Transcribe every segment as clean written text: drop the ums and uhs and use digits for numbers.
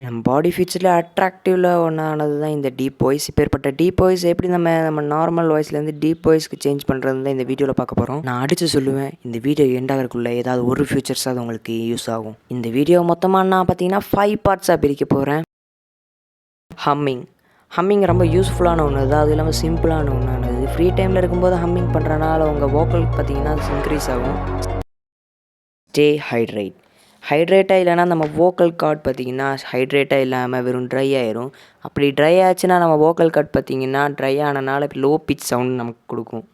நம்ம பாடி ஃபீச்சரில் அட்ராக்டிவில் ஒன்றானது தான் இந்த டீப் வாய்ஸ். இப்பேற்பட்ட டீப் வாய்ஸ் எப்படி நம்ம நார்மல் வாய்ஸ்லேருந்து டீப் வாய்ஸ்க்கு சேஞ்ச் பண்ணுறது தான் இந்த வீடியோவில் பார்க்க போகிறோம். நான் அடித்து சொல்லுவேன், இந்த வீடியோ எண்ட் ஆகிறதுக்குள்ளே ஏதாவது ஒரு ஃபியூச்சர்ஸ் அது உங்களுக்கு யூஸ் ஆகும். இந்த வீடியோ மொத்தமாக நான் பார்த்தீங்கன்னா 5 பார்ட்ஸாக பிரிக்க போகிறேன். ஹம்மிங் ரொம்ப யூஸ்ஃபுல்லான ஒன்று தான். அது இல்லாமல் சிம்பிளான ஒன்றானது. ஃப்ரீ டைமில் இருக்கும்போது ஹம்மிங் பண்ணுறனால உங்கள் வோக்கல் பார்த்தீங்கன்னா இன்க்ரீஸ் ஆகும். ஸ்டே ஹைட்ரேட்டாக இல்லைனா நம்ம வோக்கல் கார்ட் பார்த்திங்கன்னா ஹைட்ரேட்டாக இல்லாமல் வெறும் ட்ரை ஆயிரும். அப்படி ட்ரை ஆச்சுன்னா நம்ம வோக்கல் கார்ட் பார்த்திங்கன்னா ட்ரை ஆனனால லோ பிச் சவுண்ட் நமக்கு கொடுக்கும்.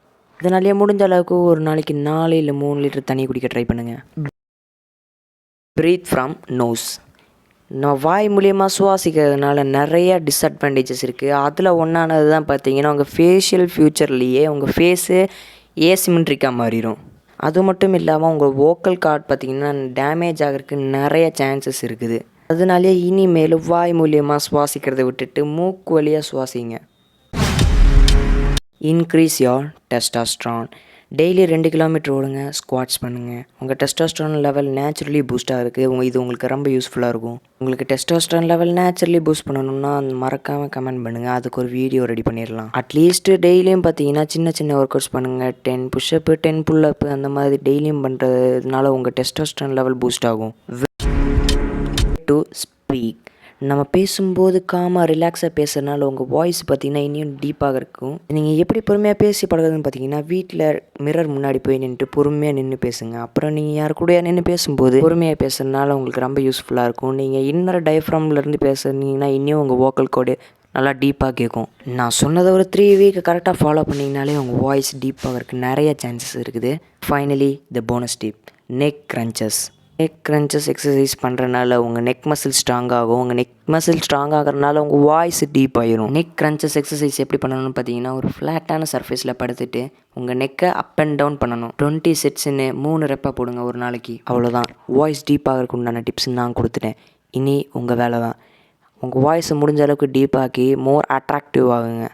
இதனாலேயே முடிஞ்ச அளவுக்கு ஒரு நாளைக்கு 4 இல்லை 3 லிட்டர் தண்ணி குடிக்க ட்ரை பண்ணுங்கள். Breathe from nose. நம்ம வாய் மூலியமாக சுவாசிக்கிறதுனால நிறைய டிஸ்அட்வான்டேஜஸ் இருக்குது. அதில் ஒன்றானது தான் பார்த்திங்கன்னா உங்கள் ஃபேஷியல் ஃப்யூச்சர்லேயே உங்கள் ஃபேஸு ஏசிமெட்ரிக்காக மாறிடும். அது மட்டும் இல்லாமல் உங்கள் வோக்கல் கார்ட் பார்த்திங்கன்னா டேமேஜ் ஆகிறதுக்கு நிறைய சான்சஸ் இருக்குது. அதனாலே இனிமேல் வாய் மூலியமாக சுவாசிக்கிறத விட்டுட்டு மூக்கு வழியாக சுவாசிங்க. Increase your testosterone. Daily 2 kilometre ஓடுங்க, ஸ்குவாட்ஸ் பண்ணுங்கள். உங்கள் டெஸ்டாஸ்ட்ரான் லெவல் நேச்சுரலி பூஸ்ட்டாக இருக்குது. இது உங்களுக்கு ரொம்ப யூஸ்ஃபுல்லாக இருக்கும். உங்களுக்கு டெஸ்டாஸ்ட்ரான் லெவல் நேச்சுரலி பூஸ்ட் பண்ணணும்னா மறக்காமல் கமெண்ட் பண்ணுங்கள். அதுக்கு ஒரு வீடியோ ரெடி பண்ணிடலாம். அட்லீஸ்ட் டெய்லியும் பார்த்தீங்கன்னா சின்ன ஒர்க் அவுட்ஸ் பண்ணுங்கள். 10 புஷ்அப்பு 10 புல்லப்பு அந்த மாதிரி டெய்லியும் பண்ணுறதுனால உங்கள் டெஸ்டாஸ்ட்ரான் லெவல் பூஸ்ட் ஆகும். To speak. நம்ம பேசும்போது காமாக ரிலாக்ஸாக பேசுகிறதுனால உங்கள் வாய்ஸ் பார்த்திங்கன்னா இன்னும் டீப்பாக இருக்கும். நீங்கள் எப்படி பொறுமையாக பேசி பழகுதுன்னு பார்த்தீங்கன்னா வீட்டில் மிரர் முன்னாடி போய் நின்றுட்டு பொறுமையாக நின்று பேசுங்க. அப்புறம் நீங்கள் யார் கூட நின்று பேசும்போது பொறுமையாக பேசுகிறதுனால உங்களுக்கு ரொம்ப யூஸ்ஃபுல்லாக இருக்கும். நீங்கள் இன்னொரு டயஃப்ராம்லேருந்து பேசுனீங்கன்னா இன்னும் உங்கள் வோக்கல் கோடு நல்லா டீப்பாக கேட்கும். நான் சொன்னதை ஒரு 3 வீக் கரெக்டாக ஃபாலோ பண்ணிங்கனாலே உங்கள் வாய்ஸ் டீப்பாக இருக்குது நிறைய சான்சஸ் இருக்குது. Finally the bonus tip, neck crunches exercise பண்ணுறனால உங்கள் நெக் மசில் ஸ்ட்ராங் ஆகும். உங்கள் நெக் மசில் ஸ்ட்ராங் ஆகிறதுனால உங்கள் வாய்ஸ் டீப் ஆயிரும். நெக் க்ரன்ச்சஸ் எக்ஸசைஸ் எப்படி பண்ணணும்னு பார்த்தீங்கன்னா ஒரு ஃப்ளாட்டான சர்ஃபேஸில் படுத்துட்டு உங்கள் நெக்கை அப் அண்ட் டவுன் பண்ணணும். 20 செட்ஸ்ன்னு 3 ரெப்பாக போடுங்க ஒரு நாளைக்கு. அவ்வளோதான். வாய்ஸ் டீப் ஆகிறதுக்கு உண்டான டிப்ஸ் நான் கொடுத்துட்டேன். இனி உங்கள் வேலை தான். உங்கள் வாய்ஸை முடிஞ்ச அளவுக்கு டீப்பாக்கி மோர் அட்ராக்டிவ் ஆகுங்க.